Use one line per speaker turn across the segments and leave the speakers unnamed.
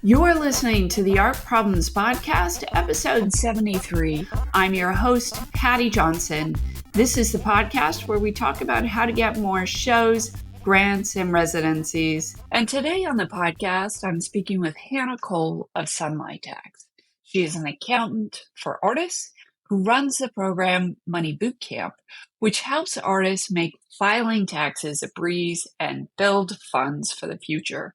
You're listening to the Art Problems Podcast, episode 73. I'm your host, Paddy Johnson. This is the podcast where we talk about how to get more shows, grants, and residencies. And today on the podcast, I'm speaking with Hannah Cole of Sunlight Tax. She is an accountant for artists who runs the program Money Bootcamp, which helps artists make filing taxes a breeze and build funds for the future.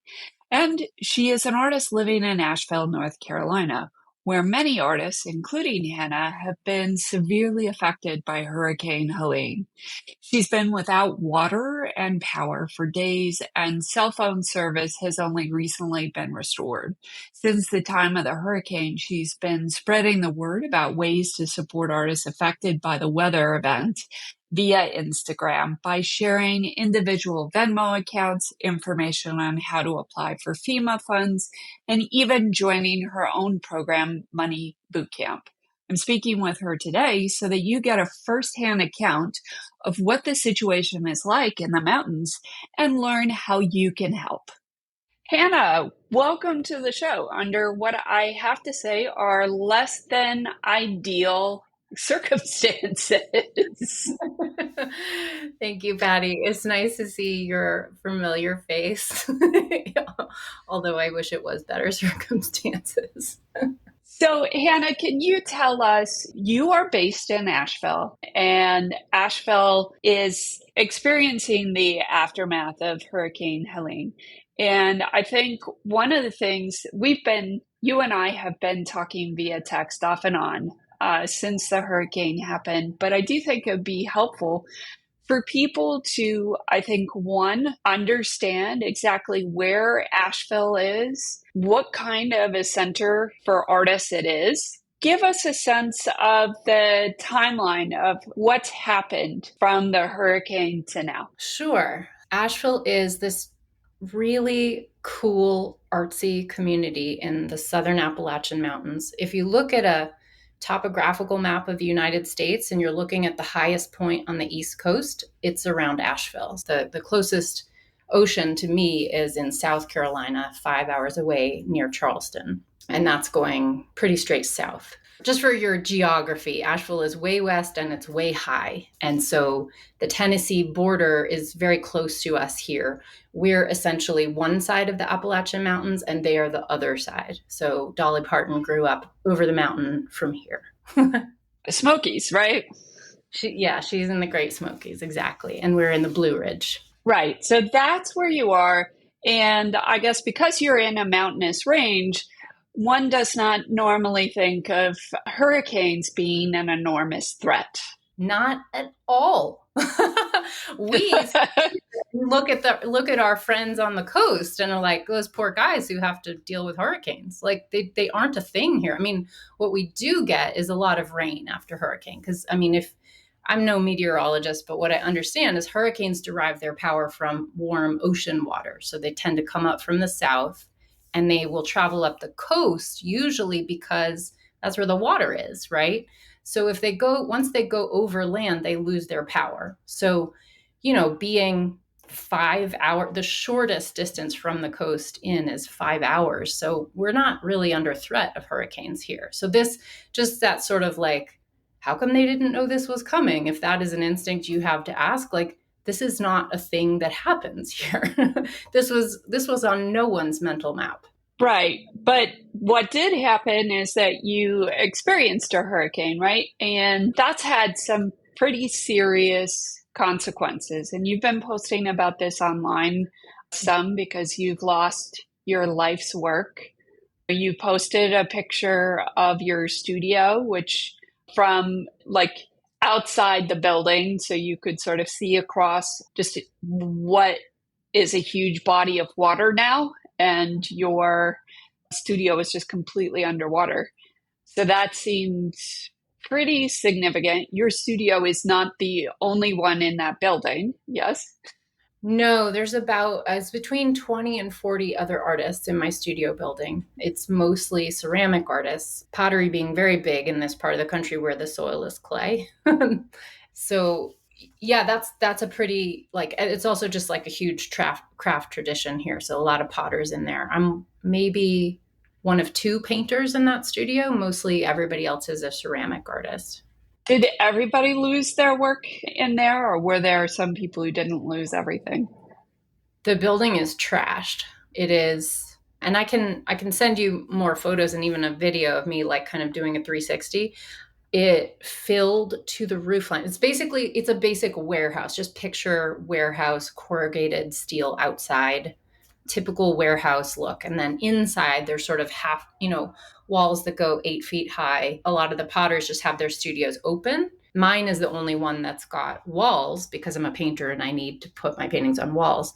And she is an artist living in Asheville, North Carolina, where many artists, including Hannah, have been severely affected by Hurricane Helene. She's been without water and power for days, and cell phone service has only recently been restored. Since the time of the hurricane, she's been spreading the word about ways to support artists affected by the weather event via Instagram by sharing individual Venmo accounts, information on how to apply for FEMA funds, and even joining her own program, Money Bootcamp. I'm speaking with her today so that you get a firsthand account of what the situation is like in the mountains and learn how you can help. Hannah, welcome to the show under what I have to say are less than ideal circumstances.
Thank you, Patty. It's nice to see your familiar face, although I wish it was better circumstances.
So, Hannah, can you tell us, you are based in Asheville, and Asheville is experiencing the aftermath of Hurricane Helene. And I think one of the things you and I have been talking via text off and on since the hurricane happened, but I do think it would be helpful for people to, I think, one, understand exactly where Asheville is, what kind of a center for artists it is. Give us a sense of the timeline of what's happened from the hurricane to now.
Sure. Asheville is this really cool, artsy community in the southern Appalachian Mountains. If you look at a topographical map of the United States and you're looking at the highest point on the East Coast, it's around Asheville. The closest ocean to me is in South Carolina, 5 hours away near Charleston. And that's going pretty straight south. Just for your geography, Asheville is way west and it's way high. And so the Tennessee border is very close to us here. We're essentially one side of the Appalachian Mountains and they are the other side. So Dolly Parton grew up over the mountain from here.
The Smokies, right?
She's in the Great Smokies, exactly. And we're in the Blue Ridge.
Right. So that's where you are. And I guess because you're in a mountainous range, one does not normally think of hurricanes being an enormous threat.
Not at all. We look at our friends on the coast and are like, those poor guys who have to deal with hurricanes. Like they aren't a thing here. I mean, what we do get is a lot of rain after hurricane. Because I mean, if I'm no meteorologist, but what I understand is hurricanes derive their power from warm ocean water. So they tend to come up from the south and they will travel up the coast, usually because that's where the water is, right? So once they go over land, they lose their power. So, being 5 hours, the shortest distance from the coast in is 5 hours. So we're not really under threat of hurricanes here. So that sort of like, how come they didn't know this was coming? If that is an instinct you have to ask, like, this is not a thing that happens here. This was on no one's mental map.
Right. But what did happen is that you experienced a hurricane, right? And that's had some pretty serious consequences. And you've been posting about this online some because you've lost your life's work. You posted a picture of your studio, which from like outside the building, so you could sort of see across just what is a huge body of water now, and your studio is just completely underwater. So that seems pretty significant. Your studio is not the only one in that building, yes?
No, it's between 20 and 40 other artists in my studio building. It's mostly ceramic artists, pottery being very big in this part of the country where the soil is clay. So yeah, that's a pretty, like, it's also just like a huge craft tradition here. So a lot of potters in there. I'm maybe one of two painters in that studio. Mostly everybody else is a ceramic artist.
Did everybody lose their work in there, or were there some people who didn't lose everything?
The building is trashed. It is, and I can send you more photos and even a video of me like kind of doing a 360. It filled to the roof line. It's a basic warehouse. Just picture warehouse, corrugated steel outside, typical warehouse look. And then inside there's sort of walls that go 8 feet high. A lot of the potters just have their studios open. Mine is the only one that's got walls because I'm a painter and I need to put my paintings on walls.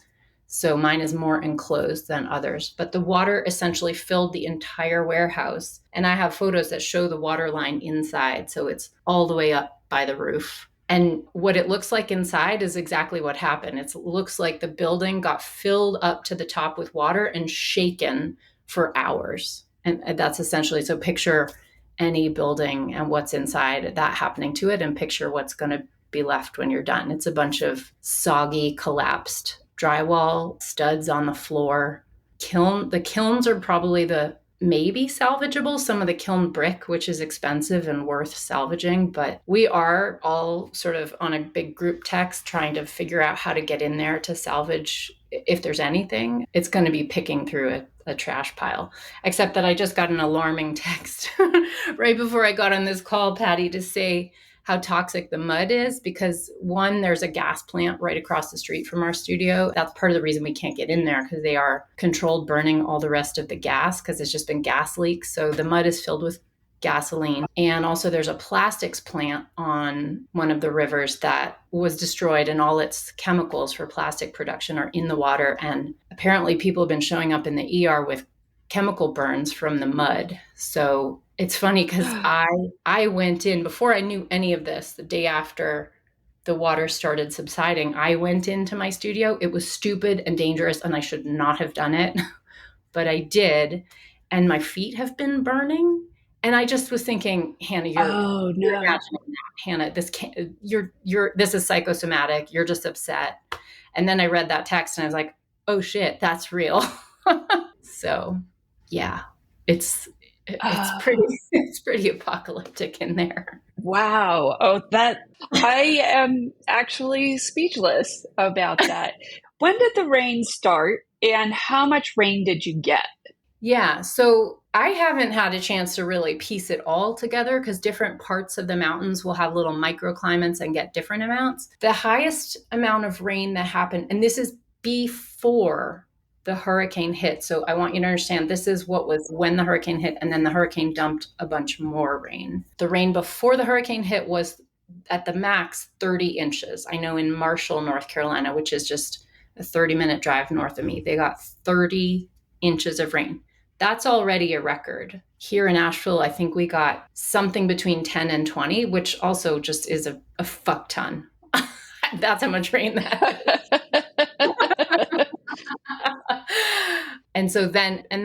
So mine is more enclosed than others. But the water essentially filled the entire warehouse. And I have photos that show the water line inside. So it's all the way up by the roof. And what it looks like inside is exactly what happened. It looks like the building got filled up to the top with water and shaken for hours. And that's essentially, so picture any building and what's inside that happening to it, and picture what's going to be left when you're done. It's a bunch of soggy, collapsed drywall, studs on the floor. The kilns are probably maybe salvageable. Some of the kiln brick, which is expensive and worth salvaging, but we are all sort of on a big group text trying to figure out how to get in there to salvage if there's anything. It's going to be picking through a trash pile, except that I just got an alarming text right before I got on this call, Patty, to say how toxic the mud is, because one, there's a gas plant right across the street from our studio. That's part of the reason we can't get in there, because they are controlled burning all the rest of the gas, because it's just been gas leaks. So the mud is filled with gasoline. And also there's a plastics plant on one of the rivers that was destroyed, and all its chemicals for plastic production are in the water. And apparently people have been showing up in the ER with chemical burns from the mud. So it's funny because I went in before I knew any of this. The day after the water started subsiding, I went into my studio. It was stupid and dangerous, and I should not have done it, but I did. And my feet have been burning. And I just was thinking, Hannah, you're imagining that. Hannah, this is psychosomatic. You're just upset. And then I read that text and I was like, oh shit, that's real. So yeah, it's pretty apocalyptic in there.
Wow. Oh, I am actually speechless about that. When did the rain start, and how much rain did you get?
Yeah, so I haven't had a chance to really piece it all together, because different parts of the mountains will have little microclimates and get different amounts. The highest amount of rain that happened, and this is before the hurricane hit. So I want you to understand, this is what was when the hurricane hit, and then the hurricane dumped a bunch more rain. The rain before the hurricane hit was at the max 30 inches. I know in Marshall, North Carolina, which is just a 30-minute drive north of me, they got 30 inches of rain. That's already a record. Here in Asheville, I think we got something between 10 and 20, which also just is a fuck ton. That's how much rain that is. And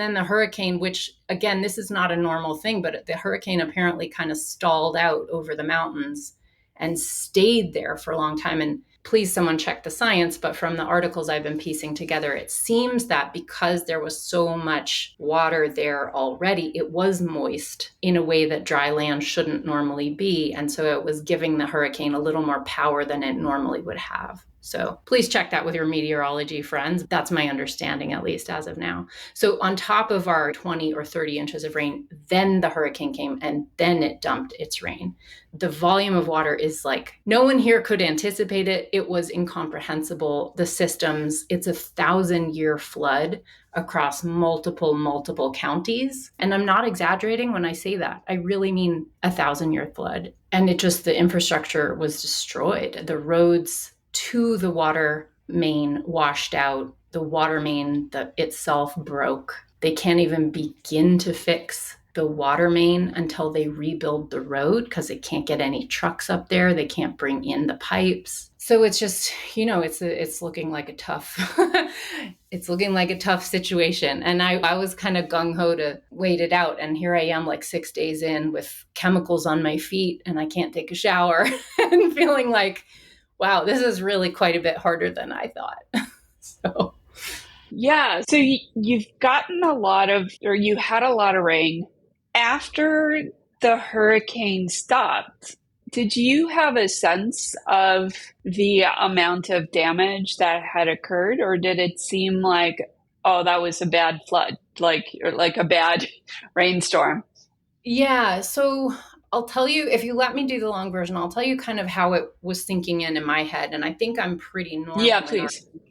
then the hurricane, which again, this is not a normal thing, but the hurricane apparently kind of stalled out over the mountains and stayed there for a long time. And please, someone check the science, but from the articles I've been piecing together, it seems that because there was so much water there already, it was moist in a way that dry land shouldn't normally be. And so it was giving the hurricane a little more power than it normally would have. So please check that with your meteorology friends. That's my understanding, at least as of now. So on top of our 20 or 30 inches of rain, then the hurricane came and then it dumped its rain. The volume of water is like, no one here could anticipate it. It was incomprehensible. The systems, it's a 1,000-year flood across multiple counties. And I'm not exaggerating when I say that. I really mean a 1,000-year flood. And the infrastructure was destroyed. The roads to the water main washed out. The water main itself broke. They can't even begin to fix the water main until they rebuild the road, because they can't get any trucks up there. They can't bring in the pipes. So it's just, it's looking like a tough, it's looking like a tough situation. And I was kind of gung-ho to wait it out. And here I am like 6 days in with chemicals on my feet, and I can't take a shower and feeling like, wow, this is really quite a bit harder than I thought. So
Yeah. So you've gotten a lot of, or you had a lot of rain. After the hurricane stopped, did you have a sense of the amount of damage that had occurred, or did it seem like, oh, that was a bad flood, or like a bad rainstorm?
Yeah. So I'll tell you, if you let me do the long version, I'll tell you kind of how it was sinking in my head. And I think I'm pretty
Yeah,
normal in our
please.
country.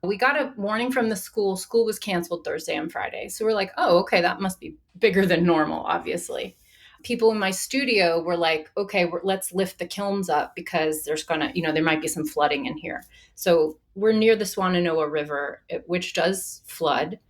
We got a warning from the school. School was canceled Thursday and Friday. So we're like, oh, okay, that must be bigger than normal, obviously. People in my studio were like, okay, let's lift the kilns up because there's going to, there might be some flooding in here. So we're near the Swananoa River, which does flood.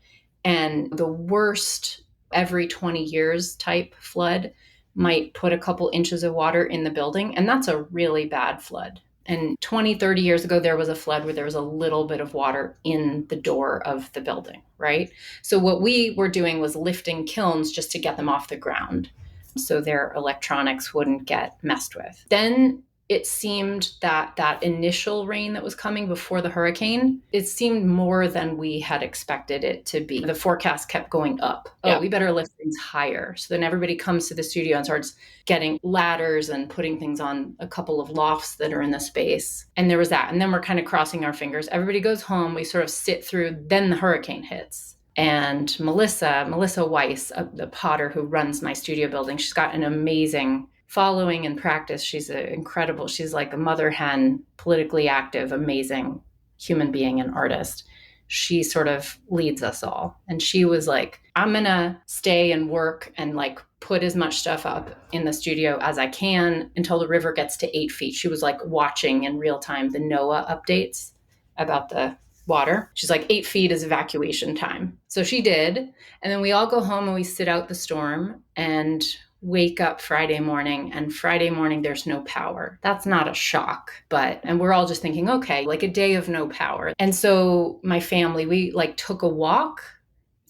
And the worst every 20 years type flood might put a couple inches of water in the building. And that's a really bad flood. And 20, 30 years ago, there was a flood where there was a little bit of water in the door of the building, right? So what we were doing was lifting kilns just to get them off the ground so their electronics wouldn't get messed with. Then it seemed that that initial rain that was coming before the hurricane, it seemed more than we had expected it to be. The forecast kept going up.
Yeah.
Oh, we better lift things higher. So then everybody comes to the studio and starts getting ladders and putting things on a couple of lofts that are in the space. And there was that. And then we're kind of crossing our fingers. Everybody goes home. We sort of sit through, then the hurricane hits. And Melissa Weiss, the potter who runs my studio building, she's got an amazing following and practice. She's incredible. She's like a mother hen, politically active, amazing human being and artist. She sort of leads us all. And she was like, I'm going to stay and work and like put as much stuff up in the studio as I can until the river gets to 8 feet. She was like watching in real time the NOAA updates about the water. She's like, 8 feet is evacuation time. So she did. And then we all go home and we sit out the storm and wake up Friday morning, and Friday morning there's no power. That's not a shock, and we're all just thinking, okay, like a day of no power. And so my family, we like took a walk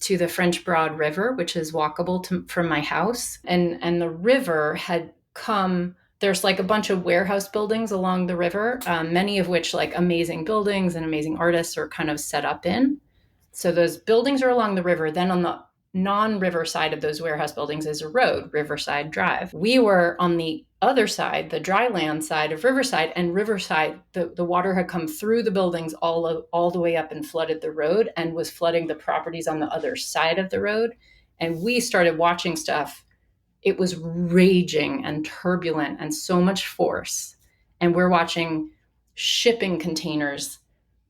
to the French Broad River, which is walkable from my house. And the river had come, there's like a bunch of warehouse buildings along the river, many of which like amazing buildings and amazing artists are kind of set up in. So those buildings are along the river. Then on the non-river side of those warehouse buildings is a road, Riverside Drive. We were on the other side, the dry land side of Riverside, and Riverside, the water had come through the buildings all the way up and flooded the road and was flooding the properties on the other side of the road. And we started watching stuff. It was raging and turbulent and so much force. And we're watching shipping containers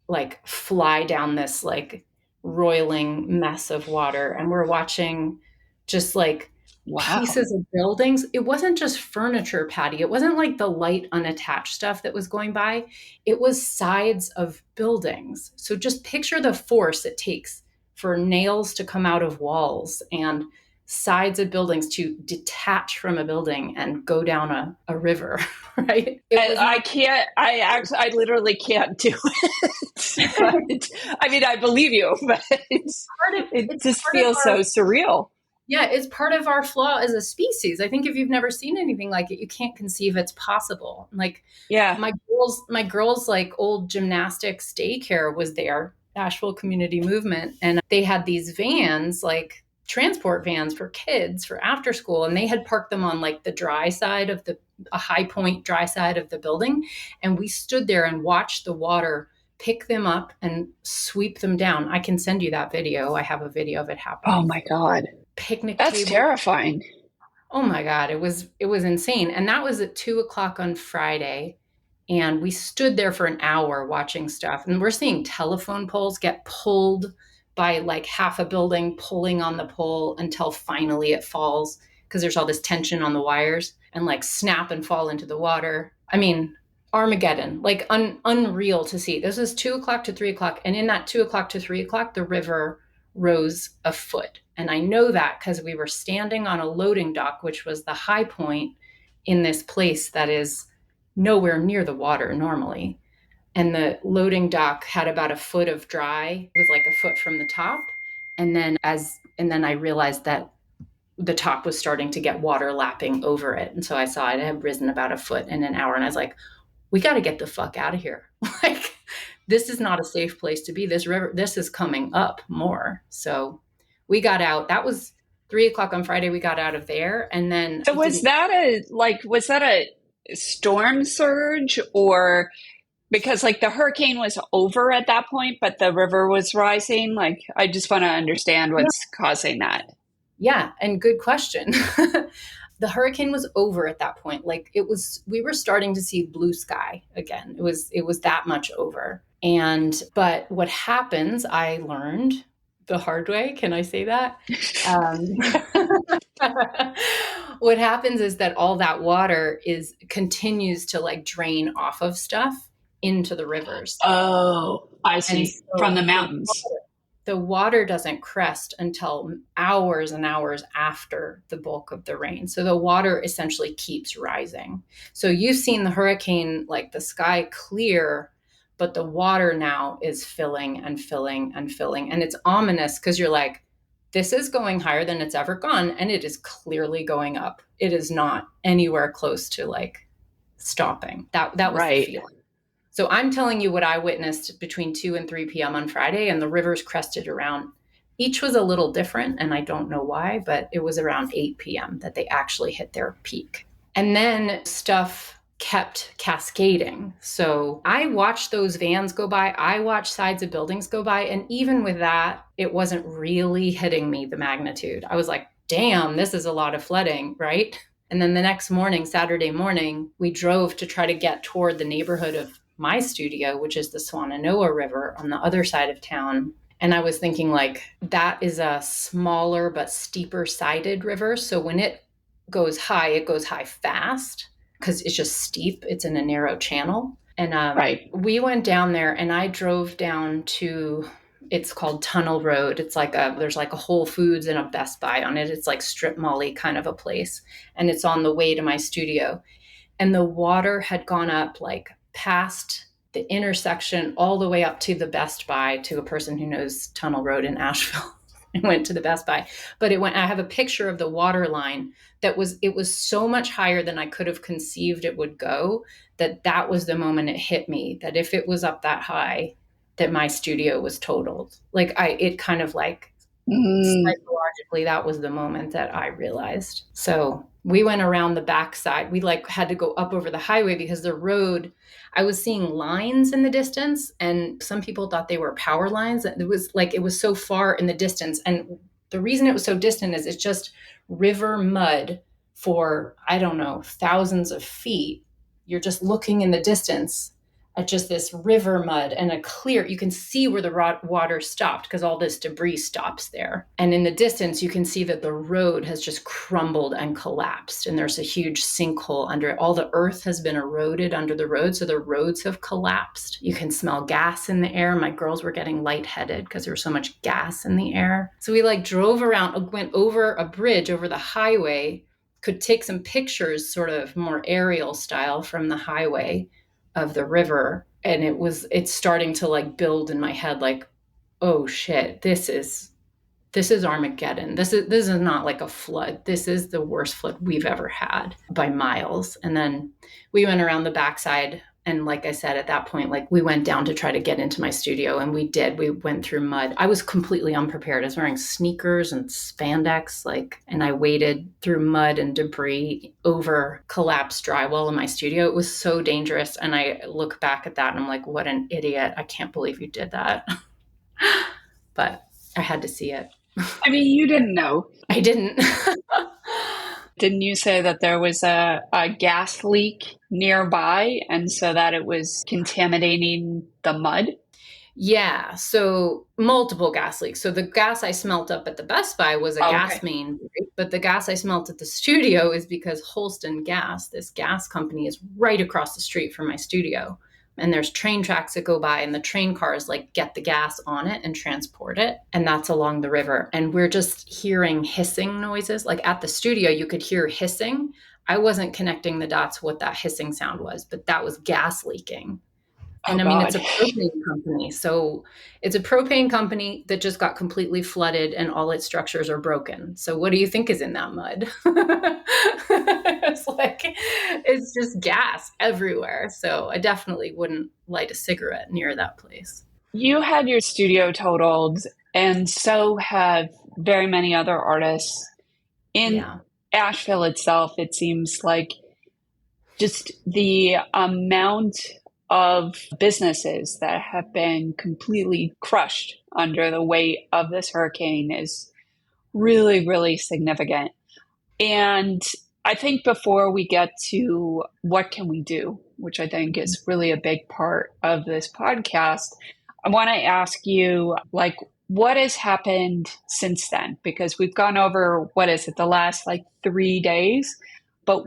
like fly down this like roiling mess of water. And we're watching just like pieces of buildings. It wasn't just furniture, Patty. It wasn't like the light unattached stuff that was going by. It was sides of buildings. So just picture the force it takes for nails to come out of walls and sides of buildings to detach from a building and go down a river, right?
I literally can't do it. I mean, I believe you, but it just feels so surreal.
Yeah, it's part of our flaw as a species. I think if you've never seen anything like it, you can't conceive it's possible. Like,
yeah,
my girls' like old gymnastics daycare was there, Asheville Community Movement, and they had these vans, like transport vans for kids for after school, and they had parked them on like the dry side of a high point dry side of the building, and we stood there and watched the water pick them up and sweep them down. I can send you that video. I have a video of it happening.
Oh my God.
Picnic
That's
table.
Terrifying.
Oh my God. It was insane. And that was at 2:00 on Friday. And we stood there for an hour watching stuff. And we're seeing telephone poles get pulled by like half a building, pulling on the pole until finally it falls because there's all this tension on the wires and like snap and fall into the water. I mean, Armageddon, like unreal to see. This is 2:00 to 3:00. And in that 2:00 to 3:00, the river rose a foot. And I know that because we were standing on a loading dock, which was the high point in this place that is nowhere near the water normally. And the loading dock had about a foot of dry. It was like a foot from the top. And then I realized that the top was starting to get water lapping over it. And so I saw it had risen about a foot in an hour. And I was like, we got to get the fuck out of here. Like, this is not a safe place to be. This river, this is coming up more. So we got out. That was 3 o'clock on Friday. We got out of there. And then
So
it didn't.
was that a storm surge, or because like the hurricane was over at that point, but the river was rising? Like, I just want to understand what's causing that.
Yeah. And good question. The hurricane was over at that point. Like we were starting to see blue sky again. It was that much over. But what happens, I learned the hard way. Can I say that? What happens is that all that water continues to like drain off of stuff into the rivers.
Oh, I see.
So
From the mountains.
The water doesn't crest until hours and hours after the bulk of the rain. So the water essentially keeps rising. So you've seen the hurricane, like the sky clear, but the water now is filling and filling and filling. And it's ominous because you're like, this is going higher than it's ever gone. And it is clearly going up. It is not anywhere close to like stopping. That was the feeling. So I'm telling you what I witnessed between 2 and 3 p.m. on Friday, and the rivers crested around. Each was a little different, and I don't know why, but it was around 8 p.m. that they actually hit their peak. And then stuff kept cascading. So I watched those vans go by. I watched sides of buildings go by. And even with that, it wasn't really hitting me, the magnitude. I was like, damn, this is a lot of flooding, right? And then the next morning, Saturday morning, we drove to try to get toward the neighborhood of my studio, which is the Swananoa River on the other side of town. And I was thinking like, that is a smaller but steeper sided river. So when it goes high fast because it's just steep. It's in a narrow channel. And we went down there and I drove down to, it's called Tunnel Road. It's like there's like a Whole Foods and a Best Buy on it. It's like strip mall-y kind of a place. And it's on the way to my studio. And the water had gone up like past the intersection all the way up to the Best Buy, to a person who knows Tunnel Road in Asheville. I went to the Best Buy, but I have a picture of the water line it was so much higher than I could have conceived it would go, that was the moment it hit me, that if it was up that high, that my studio was totaled. Like it kind of like psychologically, that was the moment that I realized. So we went around the backside. We like had to go up over the highway because the road, I was seeing lines in the distance, and some people thought they were power lines. It was so far in the distance. And the reason it was so distant is it's just river mud for, I don't know, thousands of feet. You're just looking in the distance at just this river mud and you can see where the water stopped because all this debris stops there. And in the distance, you can see that the road has just crumbled and collapsed. And there's a huge sinkhole under it. All the earth has been eroded under the road. So the roads have collapsed. You can smell gas in the air. My girls were getting lightheaded because there was so much gas in the air. So we like drove around, went over a bridge over the highway, could take some pictures sort of more aerial style from the highway of the river. And it's starting to like build in my head, like, oh shit, this is Armageddon. This is not like a flood. This is the worst flood we've ever had by miles. And then we went around the backside. And like I said, at that point, like we went down to try to get into my studio, and we went through mud. I was completely unprepared. I was wearing sneakers and spandex, and I waded through mud and debris over collapsed drywall in my studio. It was so dangerous. And I look back at that and I'm like, what an idiot. I can't believe you did that. But I had to see it.
I mean, you didn't know.
I didn't.
Didn't you say that there was a gas leak nearby, and so that it was contaminating the mud?
Yeah, so multiple gas leaks. So the gas I smelt up at the Best Buy was a gas main, but the gas I smelt at the studio is because Holston Gas, this gas company, is right across the street from my studio. And there's train tracks that go by, and the train cars like get the gas on it and transport it. And that's along the river. And we're just hearing hissing noises. Like at the studio, you could hear hissing. I wasn't connecting the dots what that hissing sound was, but that was gas leaking. And I mean, it's a propane company. So it's a propane company that just got completely flooded and all its structures are broken. So what do you think is in that mud? It's it's just gas everywhere. So I definitely wouldn't light a cigarette near that place.
You had your studio totaled, and so have very many other artists. In
Yeah.
Asheville itself, it seems like just the amount of businesses that have been completely crushed under the weight of this hurricane is really, really significant. And I think before we get to what can we do, which I think is really a big part of this podcast, I want to ask you, like, what has happened since then? Because we've gone over, what is it, the last like 3 days, but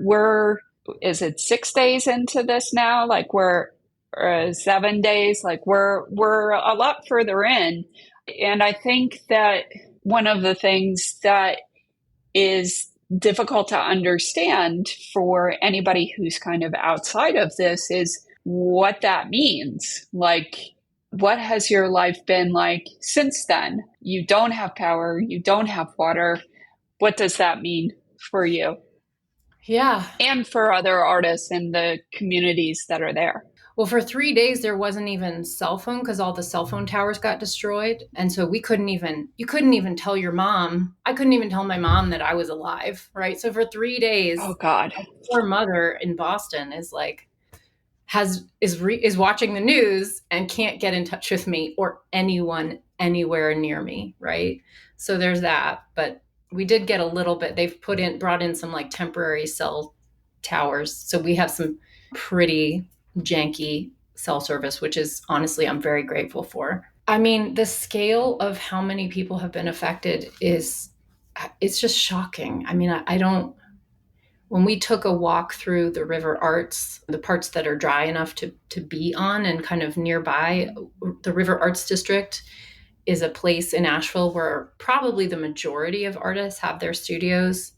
is it 6 days into this now? Like we're 7 days, like we're a lot further in. And I think that one of the things that is difficult to understand for anybody who's kind of outside of this is what that means. Like, what has your life been like since then? You don't have power, you don't have water. What does that mean for you?
Yeah.
And for other artists in the communities that are there?
Well, for 3 days, there wasn't even cell phone because all the cell phone towers got destroyed. And so you couldn't even tell your mom. I couldn't even tell my mom that I was alive. Right. So for 3 days,
Oh God.
my poor mother in Boston is like, is watching the news and can't get in touch with me or anyone anywhere near me. Right. So there's that. But we did get a little bit, brought in some like temporary cell towers. So we have some pretty janky cell service, which is honestly, I'm very grateful for. I mean, the scale of how many people have been affected it's just shocking. I mean, I don't, when we took a walk through the river arts, the parts that are dry enough to be on and kind of nearby, the River Arts District is a place in Asheville where probably the majority of artists have their studios.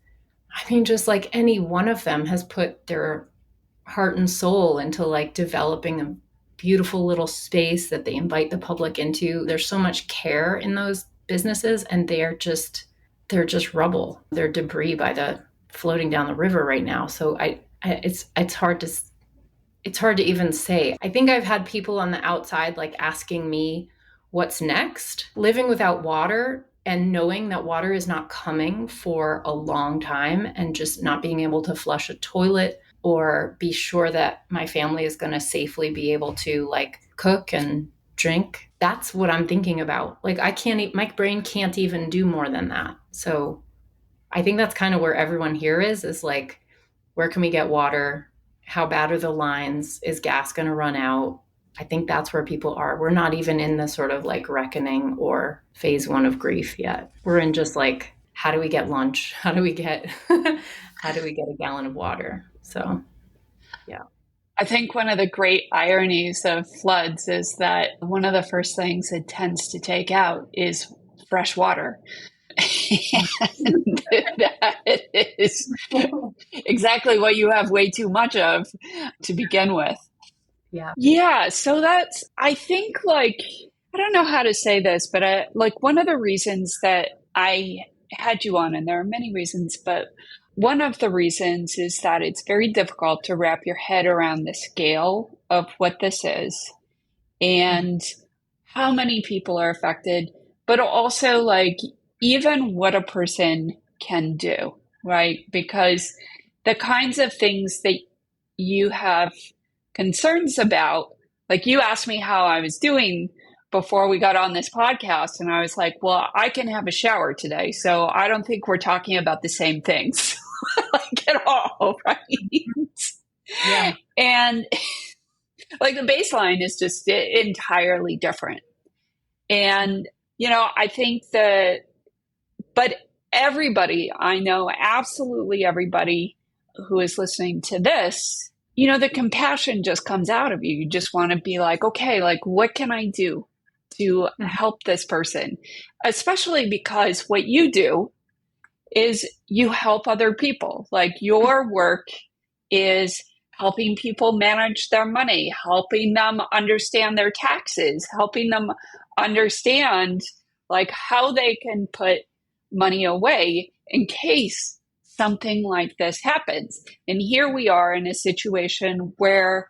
I mean, just like any one of them has put their heart and soul into like developing a beautiful little space that they invite the public into. There's so much care in those businesses, and they're just rubble. They're debris by the floating down the river right now. So it's hard to even say. I think I've had people on the outside like asking me what's next. Living without water and knowing that water is not coming for a long time, and just not being able to flush a toilet or be sure that my family is going to safely be able to like cook and drink. That's what I'm thinking about. Like my brain can't even do more than that. So I think that's kind of where everyone here is like, where can we get water? How bad are the lines? Is gas going to run out? I think that's where people are. We're not even in the sort of like reckoning or phase one of grief yet. We're in just like, how do we get lunch? How do we get a gallon of water? So, yeah.
I think one of the great ironies of floods is that one of the first things it tends to take out is fresh water. And that is exactly what you have way too much of to begin with.
Yeah.
Yeah. So I think like, I don't know how to say this, but like one of the reasons that I had you on, and there are many reasons, but one of the reasons is that it's very difficult to wrap your head around the scale of what this is and how many people are affected, but also like even what a person can do, right? Because the kinds of things that you have concerns about, like you asked me how I was doing before we got on this podcast, and I was like, well, I can have a shower today, so I don't think we're talking about the same things like at all, right?
Yeah.
And like the baseline is just entirely different. And, I think but everybody, I know absolutely everybody who is listening to this, the compassion just comes out of you. You just want to be like, okay, like what can I do to help this person? Especially because what you do is you help other people. Like your work is helping people manage their money, helping them understand their taxes, helping them understand like how they can put money away in case something like this happens. And here we are in a situation where,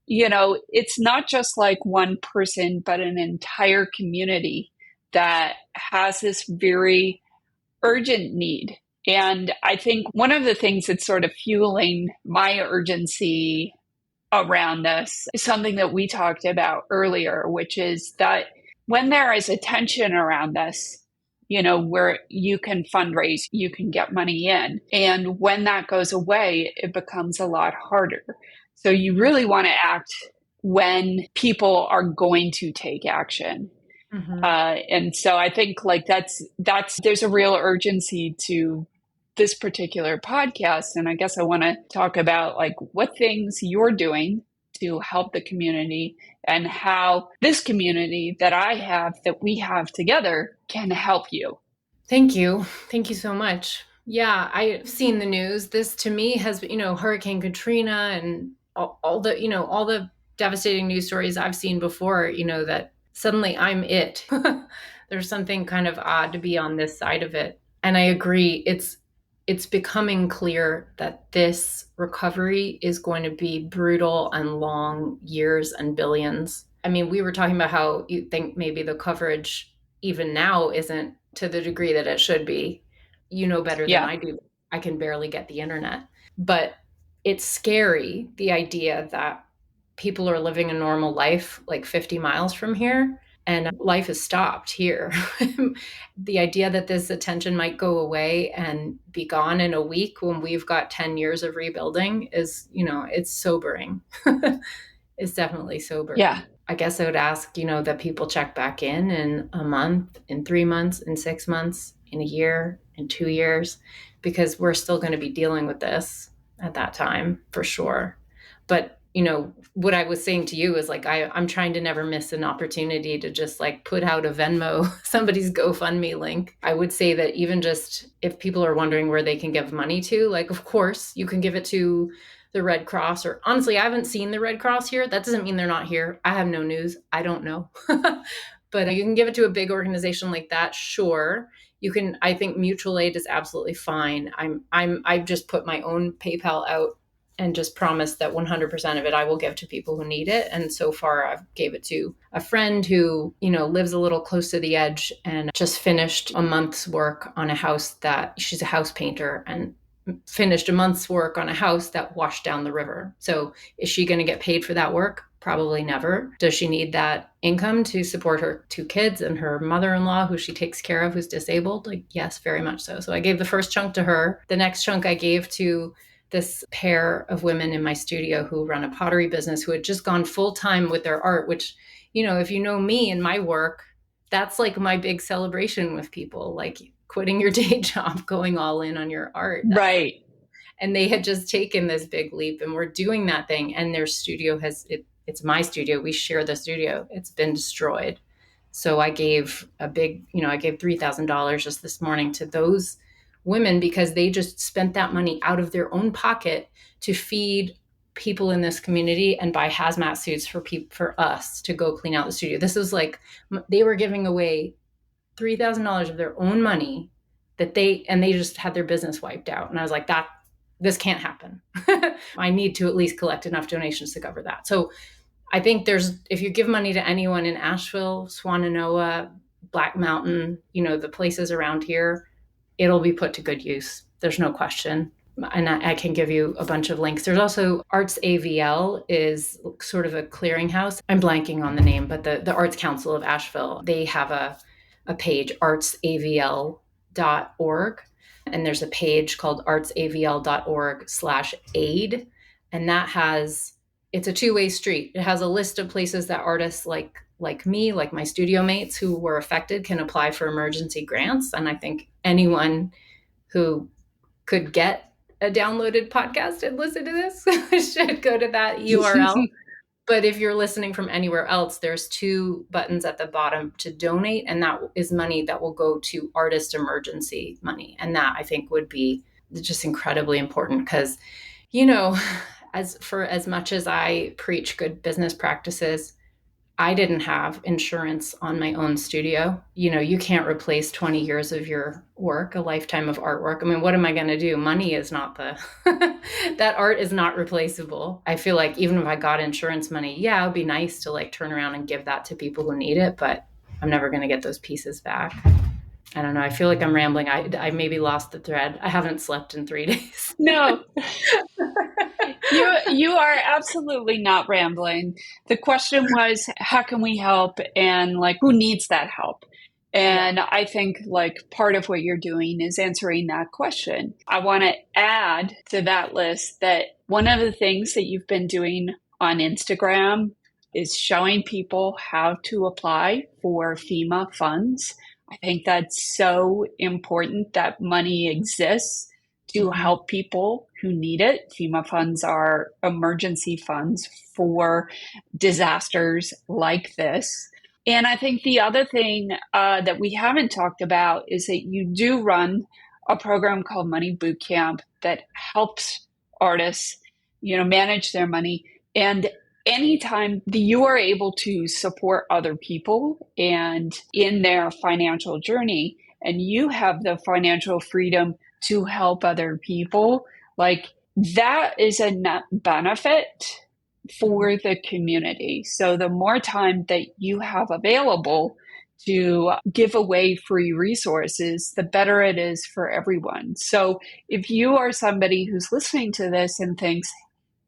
it's not just like one person, but an entire community that has this very urgent need. And I think one of the things that's sort of fueling my urgency around this is something that we talked about earlier, which is that when there is attention around this, where you can fundraise, you can get money in. And when that goes away, it becomes a lot harder. So you really want to act when people are going to take action. Mm-hmm. And so I think like that's there's a real urgency to this particular podcast. And I guess I want to talk about like what things you're doing to help the community and how this community that we have together can help you.
Thank you. Thank you so much. Yeah, I've seen the news. This to me has, Hurricane Katrina and all the devastating news stories I've seen before, that suddenly I'm it. There's something kind of odd to be on this side of it. And I agree. It's becoming clear that this recovery is going to be brutal and long, years and billions. I mean, we were talking about how you think maybe the coverage even now isn't to the degree that it should be. You know better than I do. I can barely get the internet. But it's scary, the idea that people are living a normal life like 50 miles from here, and life is stopped here. The idea that this attention might go away and be gone in a week when we've got 10 years of rebuilding is, it's sobering. It's definitely sobering.
Yeah.
I guess I would ask, that people check back in a month, in 3 months, in 6 months, in a year, in 2 years, because we're still going to be dealing with this at that time for sure. But what I was saying to you is like, I'm trying to never miss an opportunity to just like put out a Venmo, somebody's GoFundMe link. I would say that even just if people are wondering where they can give money to, like, of course you can give it to the Red Cross, or honestly, I haven't seen the Red Cross here. That doesn't mean they're not here. I have no news. I don't know. But you can give it to a big organization like that. Sure. You can, I think mutual aid is absolutely fine. I've just put my own PayPal out and just promised that 100% of it I will give to people who need it. And so far I've gave it to a friend who, lives a little close to the edge and just finished a month's work on a house that she's a house painter and finished a month's work on a house that washed down the river. So is she going to get paid for that work? Probably never. Does she need that income to support her 2 kids and her mother-in-law who she takes care of, who's disabled? Like, yes, very much so. So I gave the first chunk to her. The next chunk I gave to this pair of women in my studio who run a pottery business who had just gone full time with their art, which, if you know me and my work, that's like my big celebration with people, like quitting your day job, going all in on your art.
Right.
And they had just taken this big leap and we're doing that thing. And their studio it's my studio. We share the studio. It's been destroyed. So I gave I gave $3,000 just this morning to those women because they just spent that money out of their own pocket to feed people in this community and buy hazmat suits for us to go clean out the studio. This was like, they were giving away $3,000 of their own money that they just had their business wiped out. And I was like, this can't happen. I need to at least collect enough donations to cover that. So I think if you give money to anyone in Asheville, Swannanoa, Black Mountain, the places around here, it'll be put to good use. There's no question. And I can give you a bunch of links. There's also Arts AVL is sort of a clearinghouse. I'm blanking on the name, but the Arts Council of Asheville, they have a page, artsavl.org. And there's a page called artsavl.org/aid. And it's a two-way street. It has a list of places that artists like me, like my studio mates who were affected can apply for emergency grants. And I think anyone who could get a downloaded podcast and listen to this should go to that URL. But if you're listening from anywhere else, there's 2 buttons at the bottom to donate. And that is money that will go to artist emergency money. And that I think would be just incredibly important because, as much as I preach good business practices, I didn't have insurance on my own studio. You can't replace 20 years of your work, a lifetime of artwork. I mean, what am I going to do? Money is not that art is not replaceable. I feel like even if I got insurance money, yeah, it would be nice to like turn around and give that to people who need it, but I'm never going to get those pieces back. I don't know. I feel like I'm rambling. I maybe lost the thread. I haven't slept in 3 days.
No, you are absolutely not rambling. The question was, how can we help, and like, who needs that help? And I think like part of what you're doing is answering that question. I want to add to that list that one of the things that you've been doing on Instagram is showing people how to apply for FEMA funds. I think that's so important that money exists to help people who need it. FEMA funds are emergency funds for disasters like this. And I think the other thing that we haven't talked about is that you do run a program called Money Bootcamp that helps artists, manage their money. And anytime that you are able to support other people and in their financial journey, and you have the financial freedom to help other people, like that is a net benefit for the community. So the more time that you have available to give away free resources, the better it is for everyone. So if you are somebody who's listening to this and thinks,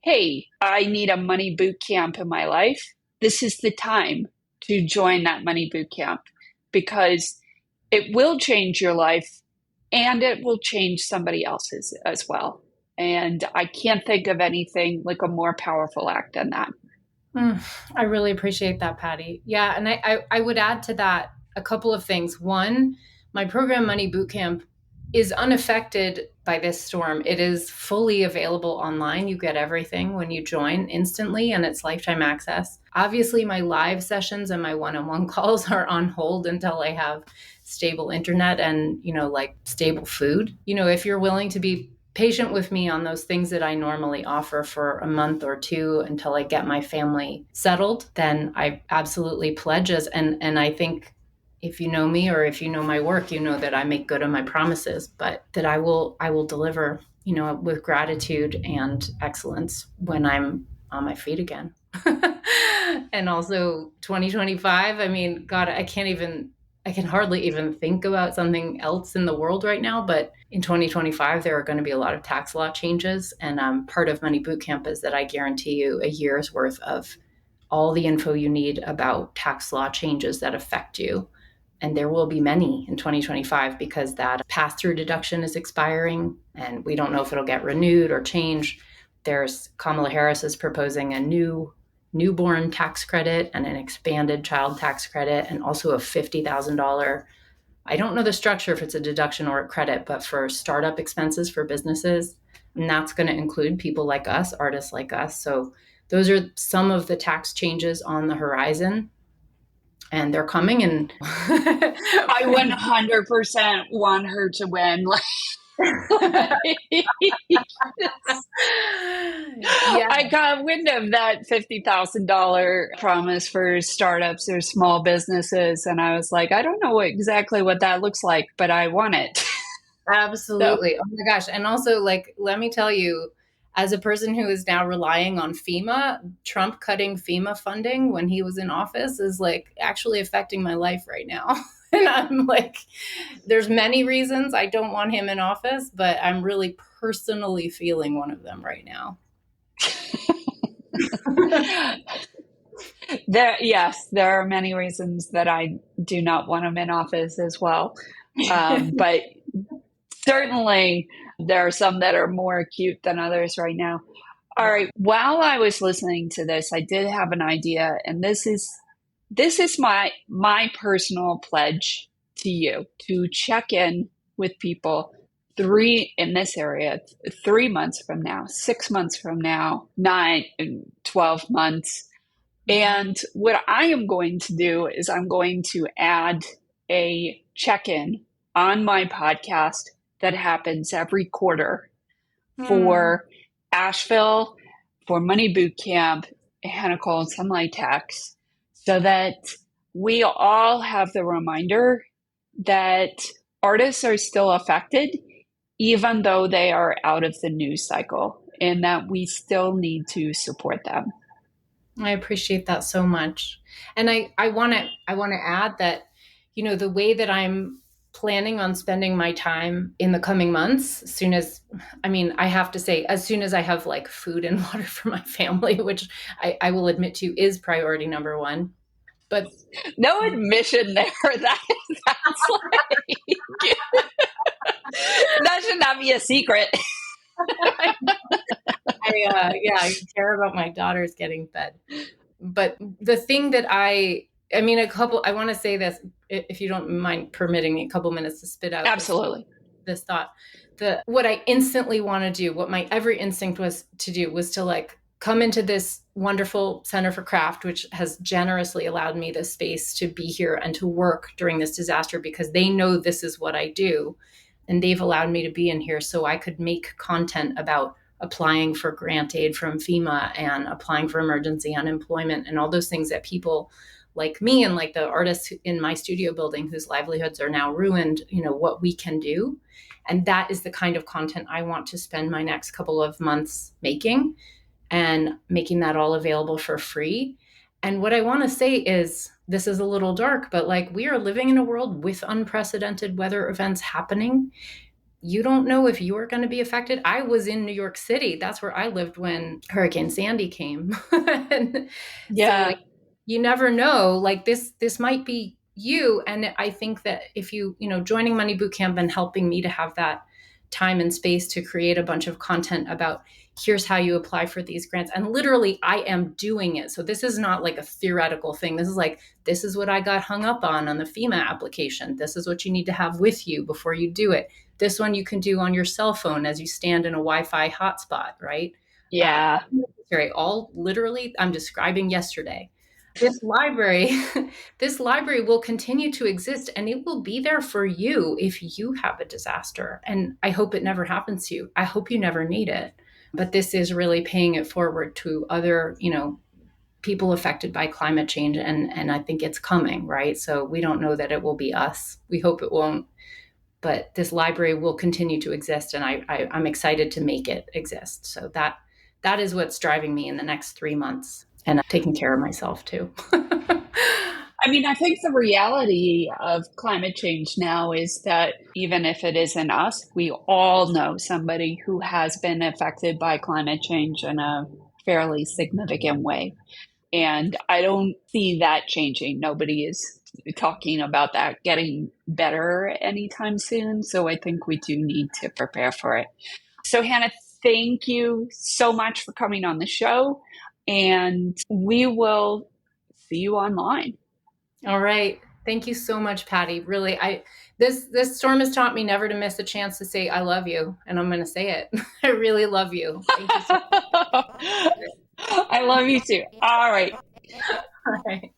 hey, I need a money boot camp in my life, this is the time to join that money boot camp, because it will change your life and it will change somebody else's as well. And I can't think of anything like a more powerful act than that.
I really appreciate that, Patty. Yeah. And I would add to that a couple of things. One, my program Money Bootcamp is unaffected by this storm. It is fully available online. You get everything when you join instantly, and it's lifetime access. Obviously, my live sessions and my one-on-one calls are on hold until I have stable internet and, like stable food. If you're willing to be patient with me on those things that I normally offer for a month or two until I get my family settled, then I absolutely pledge us. And I think if you know me or if you know my work, you know that I make good on my promises, but that I will deliver, with gratitude and excellence when I'm on my feet again. And also 2025, I mean, God, I can hardly even think about something else in the world right now. But in 2025, there are going to be a lot of tax law changes. And part of Money Bootcamp is that I guarantee you a year's worth of all the info you need about tax law changes that affect you. And there will be many in 2025 because that pass-through deduction is expiring and we don't know if it'll get renewed or changed. Kamala Harris is proposing a new newborn tax credit and an expanded child tax credit, and also a $50,000. I don't know the structure if it's a deduction or a credit, but for startup expenses for businesses. And that's going to include people like us, artists like us. So those are some of the tax changes on the horizon. And they're coming, and
I 100% want her to win. I got wind of that $50,000 promise for startups or small businesses, and I was like, I don't know exactly what that looks like, but I want it.
Absolutely. So. Oh my gosh. And also, like, let me tell you, as a person who is now relying on FEMA, Trump cutting FEMA funding when he was in office is like actually affecting my life right now. And I'm like, there's many reasons I don't want him in office, but I'm really personally feeling one of them right now.
There are many reasons that I do not want him in office as well. But certainly there are some that are more acute than others right now. All right. While I was listening to this, I did have an idea, and this is my personal pledge to you, to check in with people in this area, 3 months from now, 6 months from now, 9, 12 months. And what I am going to do is I'm going to add a check-in on my podcast that happens every quarter for Asheville, for Money Bootcamp, and Sunlight Tax. so that we all have the reminder that artists are still affected, even though they are out of the news cycle, and that we still need to support them.
I appreciate that so much. And I want to add that, the way that I'm planning on spending my time in the coming months, I have to say, as soon as I have like food and water for my family, which I will admit to is priority number one. But
no admission there. That's like, that should not be a secret.
I care about my daughters getting fed. But the thing that I want to say this, if you don't mind permitting me a couple minutes to spit out
Absolutely
this thought. What I instantly want to do, what my every instinct was to do, was to like come into this wonderful Center for Craft, which has generously allowed me the space to be here and to work during this disaster, because they know this is what I do. And they've allowed me to be in here so I could make content about applying for grant aid from FEMA and applying for emergency unemployment and all those things that people like me and like the artists in my studio building whose livelihoods are now ruined, what we can do. And that is the kind of content I want to spend my next couple of months making, and making that all available for free. And what I want to say is, this is a little dark, but like, we are living in a world with unprecedented weather events happening. You don't know if you're going to be affected. I was in New York City. That's where I lived when Hurricane Sandy came.
Yeah.
So you never know, like this might be you. And I think that if joining Money Bootcamp and helping me to have that time and space to create a bunch of content about here's how you apply for these grants. And literally I am doing it. So this is not like a theoretical thing. This is what I got hung up on the FEMA application. This is what you need to have with you before you do it. This one you can do on your cell phone as you stand in a Wi-Fi hotspot, right?
Yeah.
All literally I'm describing yesterday. This library will continue to exist, and it will be there for you if you have a disaster. And I hope it never happens to you. I hope you never need it. But this is really paying it forward to other, people affected by climate change. And I think it's coming, right? So we don't know that it will be us. We hope it won't. But this library will continue to exist, and I'm excited to make it exist. So that is what's driving me in the next 3 months. And I'm taking care of myself too.
I think the reality of climate change now is that even if it isn't us, we all know somebody who has been affected by climate change in a fairly significant way. And I don't see that changing. Nobody is talking about that getting better anytime soon. So I think we do need to prepare for it. So Hannah, thank you so much for coming on the show. And we will see you online.
All right. Thank you so much, Patty. Really, this storm has taught me never to miss a chance to say I love you, and I'm going to say it. I really love you. Thank you so much.
I love you too. All right.
All right.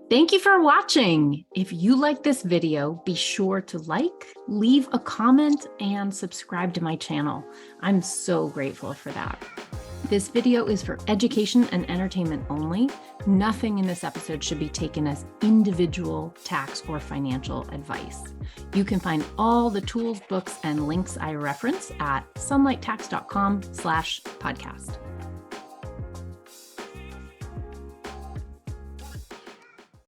Thank you for watching. If you like this video, be sure to like, leave a comment, and subscribe to my channel. I'm so grateful for that. This video is for education and entertainment only. Nothing in this episode should be taken as individual tax or financial advice. You can find all the tools, books, and links I reference at sunlighttax.com/podcast.